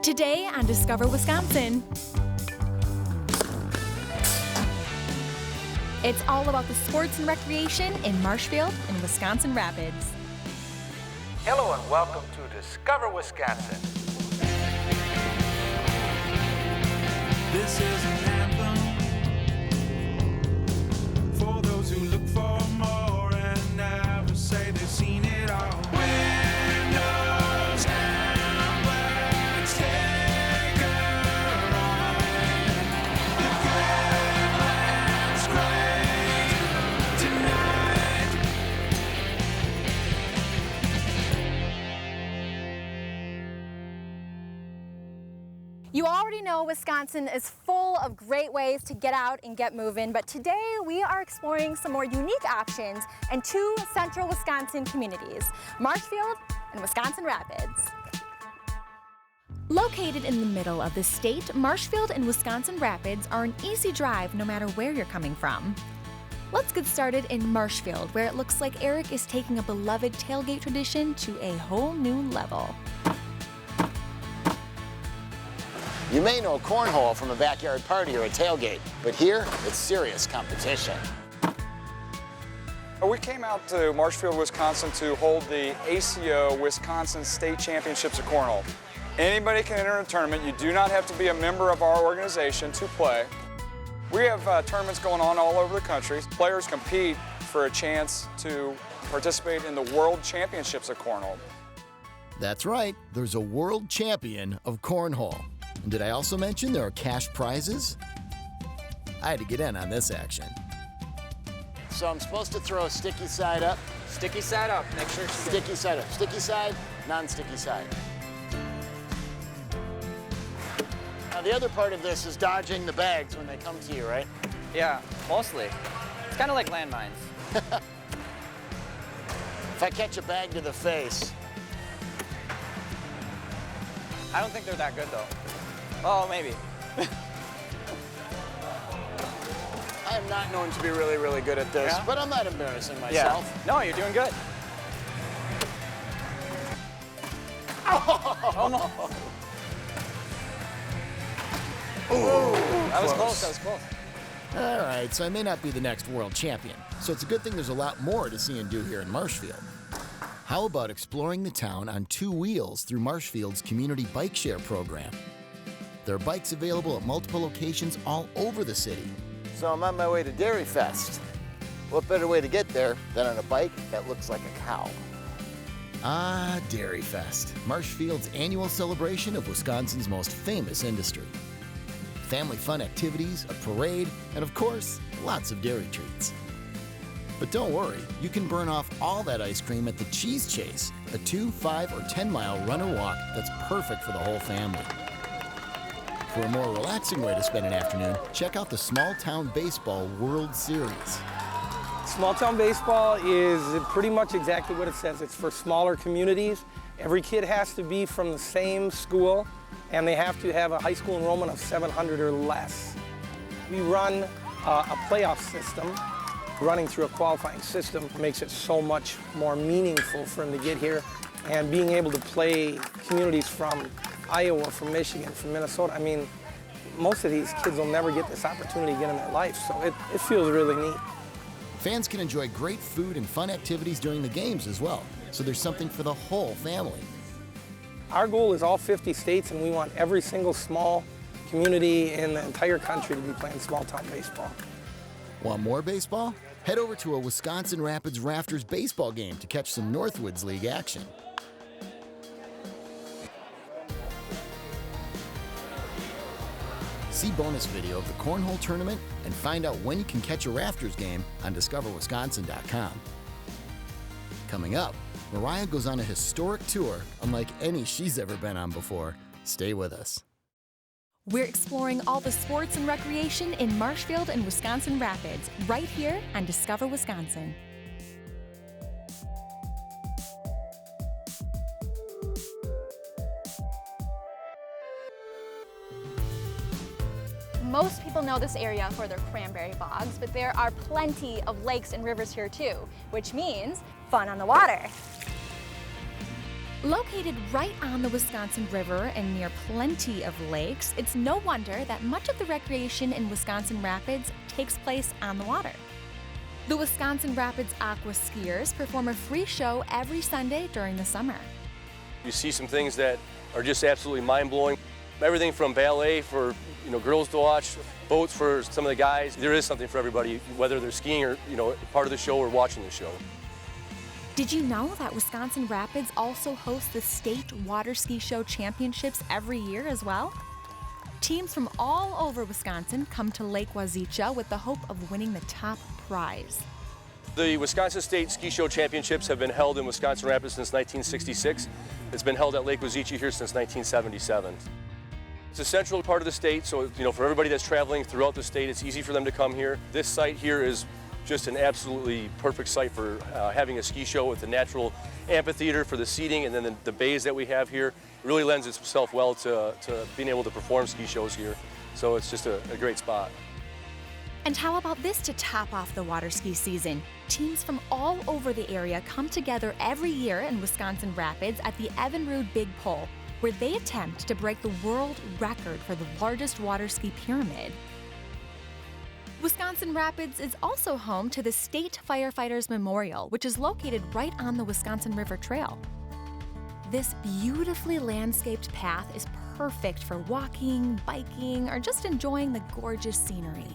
Today on Discover Wisconsin. It's all about the sports and recreation in Marshfield and Wisconsin Rapids. Hello and welcome to Discover Wisconsin. This is an anthem for those who look for more and never say they've seen it all. Windows and blanks, take a ride. The good land's great tonight. You already know Wisconsin is full of great ways to get out and get moving, but today we are exploring some more unique options in two central Wisconsin communities, Marshfield and Wisconsin Rapids. Located in the middle of the state, Marshfield and Wisconsin Rapids are an easy drive no matter where you're coming from. Let's get started in Marshfield, where it looks like Eric is taking a beloved tailgate tradition to a whole new level. You may know cornhole from a backyard party or a tailgate, but here it's serious competition. We came out to Marshfield, Wisconsin to hold the ACO Wisconsin State Championships of Cornhole. Anybody can enter a tournament. You do not have to be a member of our organization to play. We have tournaments going on all over the country. Players compete for a chance to participate in the World Championships of Cornhole. That's right, there's a world champion of cornhole. And did I also mention there are cash prizes? I had to get in on this action. So I'm supposed to throw a sticky side up. Sticky side up, make sure it's Sticky side up. Sticky side, non-sticky side. Now the other part of this is dodging the bags when they come to you, right? Yeah, mostly. It's kind of like landmines. If I catch a bag to the face, I don't think they're that good though. Oh, maybe. I am not known to be really, really good at this, Yeah? but I'm not embarrassing myself. Yeah. No, you're doing good. Almost. That was close, that was close. All right, so I may not be the next world champion, so it's a good thing there's a lot more to see and do here in Marshfield. How about exploring the town on two wheels through Marshfield's community bike share program? There are bikes available at multiple locations all over the city. So I'm on my way to Dairyfest. What better way to get there than on a bike that looks like a cow? Ah, Dairyfest, Marshfield's annual celebration of Wisconsin's most famous industry. Family fun activities, a parade, and of course, lots of dairy treats. But don't worry, you can burn off all that ice cream at the Cheese Chase, a 2, 5, or 10-mile run or walk that's perfect for the whole family. For a more relaxing way to spend an afternoon, check out the Small Town Baseball World Series. Small town baseball is pretty much exactly what it says. It's for smaller communities. Every kid has to be from the same school, and they have to have a high school enrollment of 700 or less. We run a playoff system. Running through a qualifying system makes it so much more meaningful for them to get here. And being able to play communities from Iowa, from Michigan, from Minnesota, I mean, most of these kids will never get this opportunity again in their life, so it feels really neat. Fans can enjoy great food and fun activities during the games as well, so there's something for the whole family. Our goal is all 50 states, and we want every single small community in the entire country to be playing small town baseball. Want more baseball? Head over to a Wisconsin Rapids Rafters baseball game to catch some Northwoods League action. See bonus video of the cornhole tournament and find out when you can catch a Rafters game on discoverwisconsin.com. Coming up, Mariah goes on a historic tour unlike any she's ever been on before. Stay with us. We're exploring all the sports and recreation in Marshfield and Wisconsin Rapids, right here on Discover Wisconsin. Most people know this area for their cranberry bogs, but there are plenty of lakes and rivers here too, which means fun on the water. Located right on the Wisconsin River and near plenty of lakes, it's no wonder that much of the recreation in Wisconsin Rapids takes place on the water. The Wisconsin Rapids Aqua Skiers perform a free show every Sunday during the summer. You see some things that are just absolutely mind-blowing. Everything from ballet for girls to watch, boats for some of the guys. There is something for everybody, whether they're skiing or part of the show or watching the show. Did you know that Wisconsin Rapids also hosts the State Water Ski Show Championships every year as well? Teams from all over Wisconsin come to Lake Wazeecha with the hope of winning the top prize. The Wisconsin State Ski Show Championships have been held in Wisconsin Rapids since 1966. It's been held at Lake Wazeecha here since 1977. It's a central part of the state, so for everybody that's traveling throughout the state, it's easy for them to come here. This site here is just an absolutely perfect site for having a ski show with the natural amphitheater for the seating, and then the bays that we have here. It really lends itself well to being able to perform ski shows here. So it's just a great spot. And how about this to top off the water ski season? Teams from all over the area come together every year in Wisconsin Rapids at the Evinrude Big Pole, where they attempt to break the world record for the largest water ski pyramid. Wisconsin Rapids is also home to the State Firefighters Memorial, which is located right on the Wisconsin River Trail. This beautifully landscaped path is perfect for walking, biking, or just enjoying the gorgeous scenery.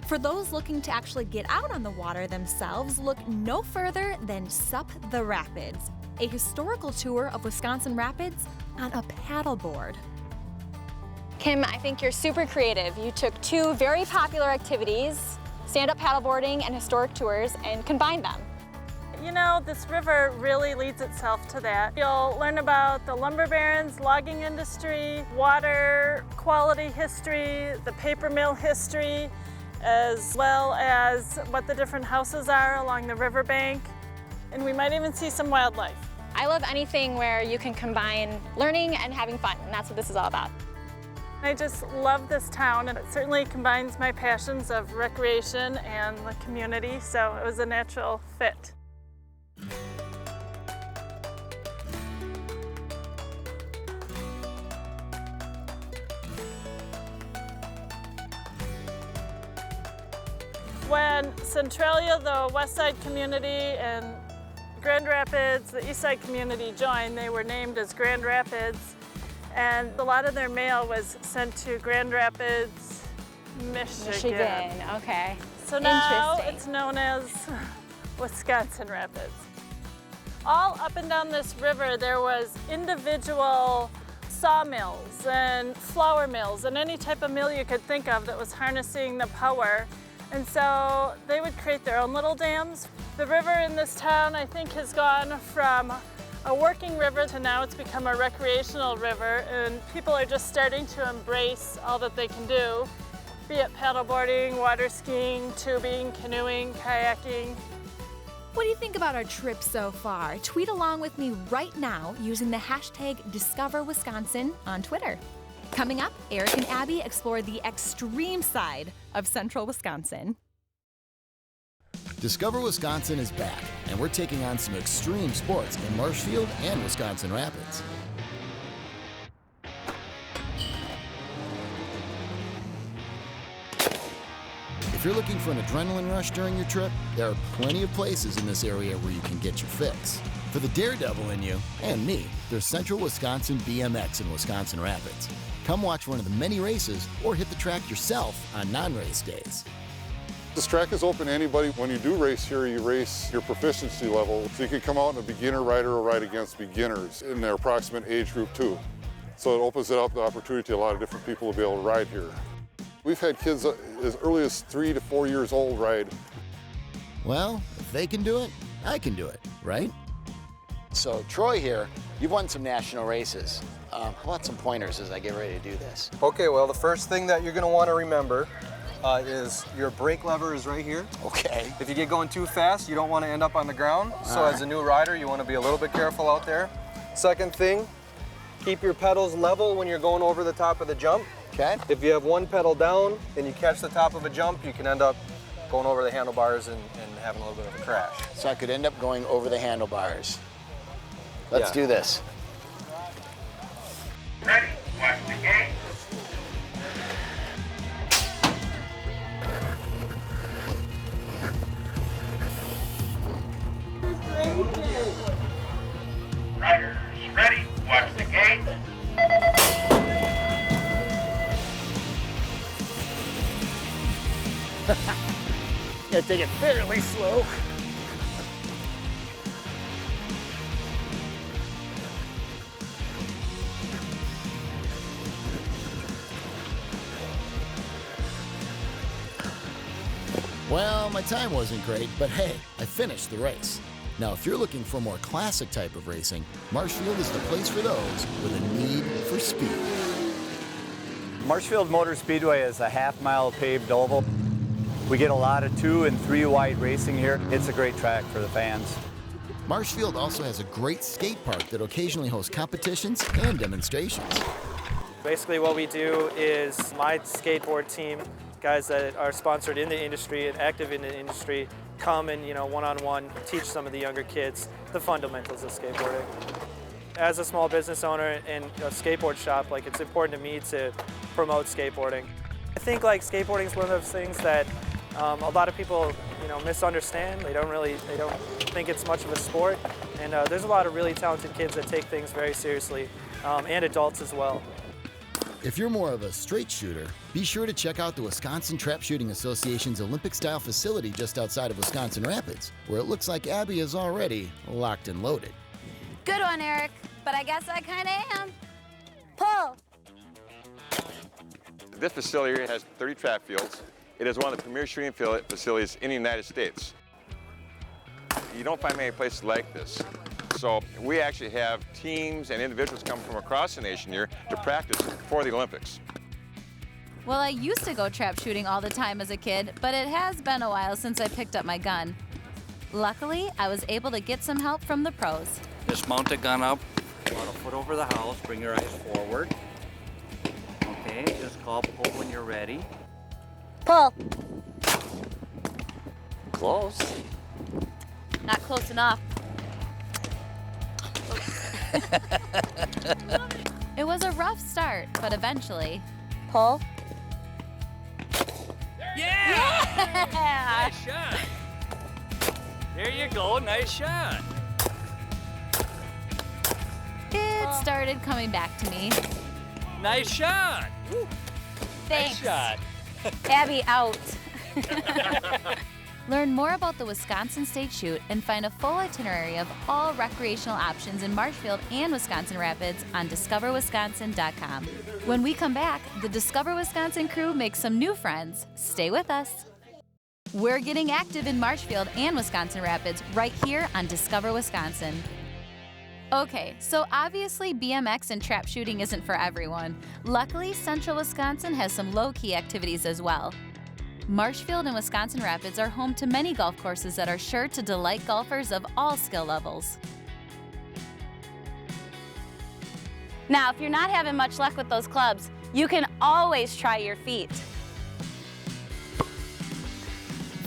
For those looking to actually get out on the water themselves, look no further than Sup the Rapids, a historical tour of Wisconsin Rapids on a paddleboard. Kim, I think you're super creative. You took two very popular activities, stand-up paddleboarding and historic tours, and combined them. This river really leads itself to that. You'll learn about the lumber barons, logging industry, water quality history, the paper mill history, as well as what the different houses are along the riverbank. And we might even see some wildlife. I love anything where you can combine learning and having fun, and that's what this is all about. I just love this town, and it certainly combines my passions of recreation and the community, so it was a natural fit. When Centralia, the West Side community, and Grand Rapids, the East Side community joined, they were named as Grand Rapids. And a lot of their mail was sent to Grand Rapids, Michigan. Okay. So now it's known as Wisconsin Rapids. All up and down this river, there was individual sawmills and flour mills and any type of mill you could think of that was harnessing the power. And so they would create their own little dams. The river in this town, I think, has gone from a working river to now it's become a recreational river, and people are just starting to embrace all that they can do, be it paddleboarding, water skiing, tubing, canoeing, kayaking. What do you think about our trip so far? Tweet along with me right now using the hashtag #DiscoverWisconsin on Twitter. Coming up, Eric and Abby explore the extreme side of central Wisconsin. Discover Wisconsin is back, and we're taking on some extreme sports in Marshfield and Wisconsin Rapids. If you're looking for an adrenaline rush during your trip, there are plenty of places in this area where you can get your fix. For the daredevil in you, and me, there's Central Wisconsin BMX in Wisconsin Rapids. Come watch one of the many races or hit the track yourself on non-race days. This track is open to anybody. When you do race here, you race your proficiency level. So you can come out and a beginner rider will ride against beginners in their approximate age group too. So it opens it up the opportunity to a lot of different people to be able to ride here. We've had kids as early as 3 to 4 years old ride. Well, if they can do it, I can do it, right? So Troy here, you've won some national races. How about some pointers as I get ready to do this? Okay, well, the first thing that you're going to want to remember is your brake lever is right here. Okay. If you get going too fast, you don't want to end up on the ground. So as a new rider, you want to be a little bit careful out there. Second thing, keep your pedals level when you're going over the top of the jump. Okay. If you have one pedal down and you catch the top of a jump, you can end up going over the handlebars and having a little bit of a crash. So I could end up going over the handlebars. Let's do this. Ready, watch the gate. Riders, ready, watch the gate. Gotta take it fairly slow. Well, my time wasn't great, but hey, I finished the race. Now, if you're looking for a more classic type of racing, Marshfield is the place for those with a need for speed. Marshfield Motor Speedway is a half-mile paved oval. We get a lot of 2 and 3 wide racing here. It's a great track for the fans. Marshfield also has a great skate park that occasionally hosts competitions and demonstrations. Basically what we do is my skateboard team, guys that are sponsored in the industry and active in the industry, come and, one-on-one teach some of the younger kids the fundamentals of skateboarding. As a small business owner in a skateboard shop, it's important to me to promote skateboarding. I think skateboarding is one of those things that a lot of people misunderstand. They don't think it's much of a sport, and there's a lot of really talented kids that take things very seriously, and adults as well. If you're more of a straight shooter, be sure to check out the Wisconsin Trap Shooting Association's Olympic-style facility just outside of Wisconsin Rapids, where it looks like Abby is already locked and loaded. Good one, Eric, but I guess I kind of am. Pull. This facility has 30 trap fields. It is one of the premier shooting facilities in the United States. You don't find many places like this. So we actually have teams and individuals come from across the nation here to practice for the Olympics. Well, I used to go trap shooting all the time as a kid, but it has been a while since I picked up my gun. Luckily, I was able to get some help from the pros. Just mount the gun up, about a foot over the house, bring your eyes forward. Okay, just call pull when you're ready. Pull. Close. Not close enough. It was a rough start, but eventually. Pull. Yeah! Yeah! Nice shot. There you go, nice shot. It started coming back to me. Nice shot. Woo. Thanks. Nice shot. Abby out. Learn more about the Wisconsin State Shoot and find a full itinerary of all recreational options in Marshfield and Wisconsin Rapids on discoverwisconsin.com. When we come back, the Discover Wisconsin crew makes some new friends. Stay with us. We're getting active in Marshfield and Wisconsin Rapids right here on Discover Wisconsin. Okay, so obviously BMX and trap shooting isn't for everyone. Luckily, Central Wisconsin has some low-key activities as well. Marshfield and Wisconsin Rapids are home to many golf courses that are sure to delight golfers of all skill levels. Now, if you're not having much luck with those clubs, you can always try your feet.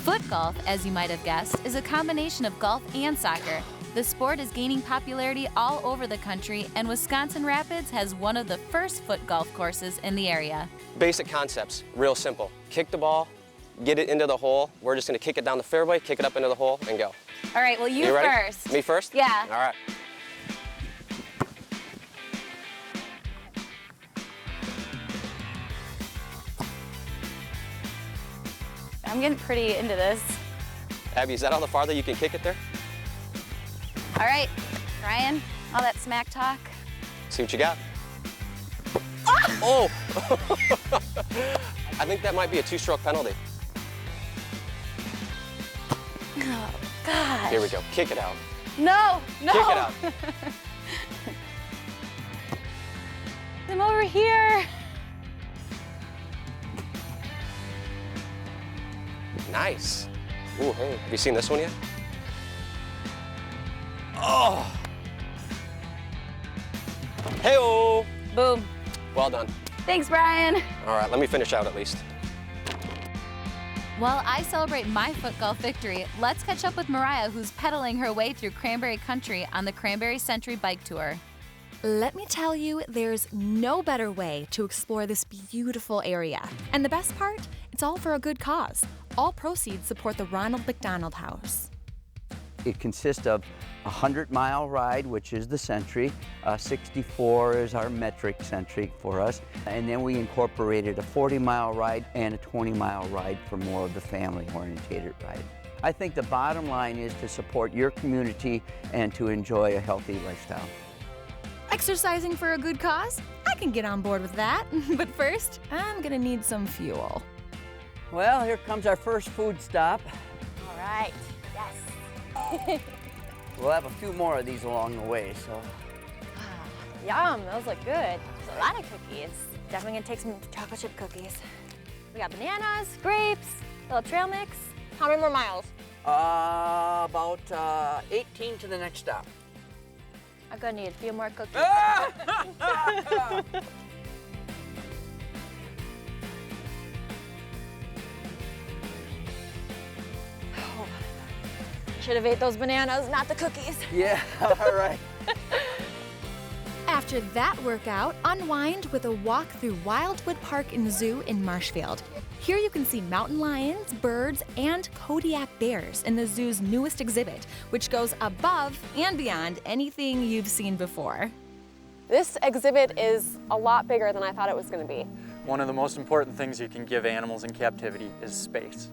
Foot golf, as you might have guessed, is a combination of golf and soccer. The sport is gaining popularity all over the country, and Wisconsin Rapids has one of the first foot golf courses in the area. Basic concepts, real simple. Kick the ball, get it into the hole. We're just gonna kick it down the fairway, kick it up into the hole, and go. All right, well, you ready? first. Me first? Yeah. All right. I'm getting pretty into this. Abby, is that all the farther you can kick it there? All right, Ryan, all that smack talk. See what you got. Oh! I think that might be a 2-stroke penalty. Oh, gosh. Here we go. Kick it out. No, no. Kick it out. I'm over here. Nice. Ooh, hey, have you seen this one yet? Oh! Hey-oh! Boom. Well done. Thanks, Brian. All right, let me finish out at least. While I celebrate my foot golf victory, let's catch up with Mariah, who's pedaling her way through Cranberry Country on the Cranberry Century Bike Tour. Let me tell you, there's no better way to explore this beautiful area. And the best part, it's all for a good cause. All proceeds support the Ronald McDonald House. It consists of a 100-mile ride, which is the Century. 64 is our metric Century for us. And then we incorporated a 40-mile ride and a 20-mile ride for more of the family-oriented ride. I think the bottom line is to support your community and to enjoy a healthy lifestyle. Exercising for a good cause? I can get on board with that. But first, I'm gonna need some fuel. Well, here comes our first food stop. All right, yes. We'll have a few more of these along the way, so. Yum, those look good. There's a lot of cookies. Definitely gonna take some chocolate chip cookies. We got bananas, grapes, a little trail mix. How many more miles? About 18 to the next stop. I'm gonna need a few more cookies. Should have ate those bananas, not the cookies. Yeah, all right. After that workout, unwind with a walk through Wildwood Park and Zoo in Marshfield. Here you can see mountain lions, birds, and Kodiak bears in the zoo's newest exhibit, which goes above and beyond anything you've seen before. This exhibit is a lot bigger than I thought it was gonna be. One of the most important things you can give animals in captivity is space.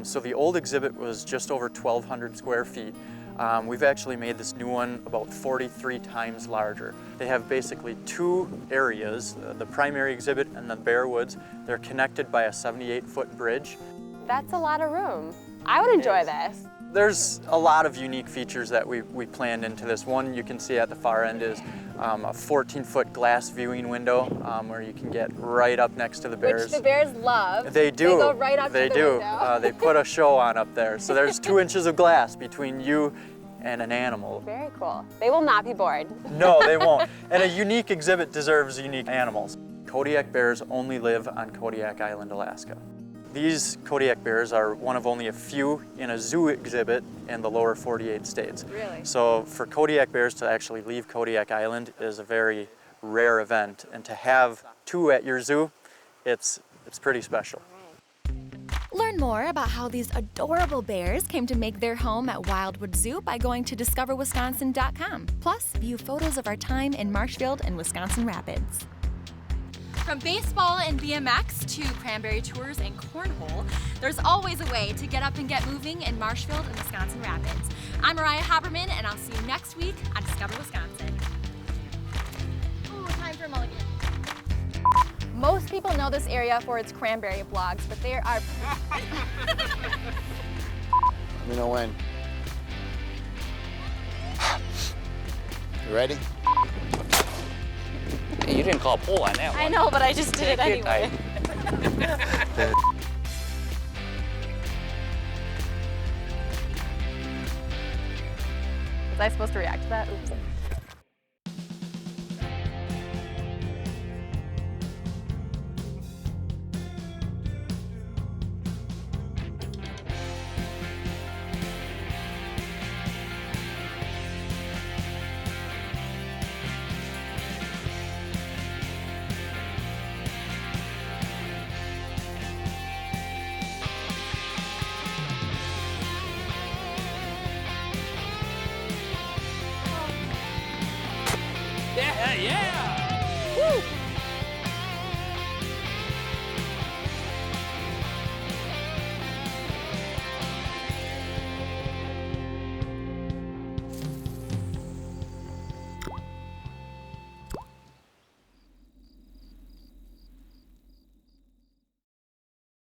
So the old exhibit was just over 1,200 square feet. We've actually made this new one about 43 times larger. They have basically two areas, the primary exhibit and the Bear Woods. They're connected by a 78-foot bridge. That's a lot of room. I would enjoy this. There's a lot of unique features that we planned into this. One you can see at the far end is a 14-foot glass viewing window where you can get right up next to the bears. Which the bears love. They do. They go right up to the window. They put a show on up there. So there's 2 inches of glass between you and an animal. Very cool. They will not be bored. No, they won't. And a unique exhibit deserves unique animals. Kodiak bears only live on Kodiak Island, Alaska. These Kodiak bears are one of only a few in a zoo exhibit in the lower 48 states. Really? So for Kodiak bears to actually leave Kodiak Island is a very rare event, and to have 2 at your zoo, it's pretty special. Learn more about how these adorable bears came to make their home at Wildwood Zoo by going to discoverwisconsin.com. Plus, view photos of our time in Marshfield and Wisconsin Rapids. From baseball and BMX to cranberry tours and cornhole, there's always a way to get up and get moving in Marshfield and Wisconsin Rapids. I'm Mariah Haberman, and I'll see you next week on Discover Wisconsin. Ooh, time for a mulligan. Most people know this area for its cranberry blogs, but there are... Let me know when. You ready? Hey, you didn't call a pull on that one. I know, but I just did it anyway. Was I supposed to react to that? Oops. Yeah, yeah!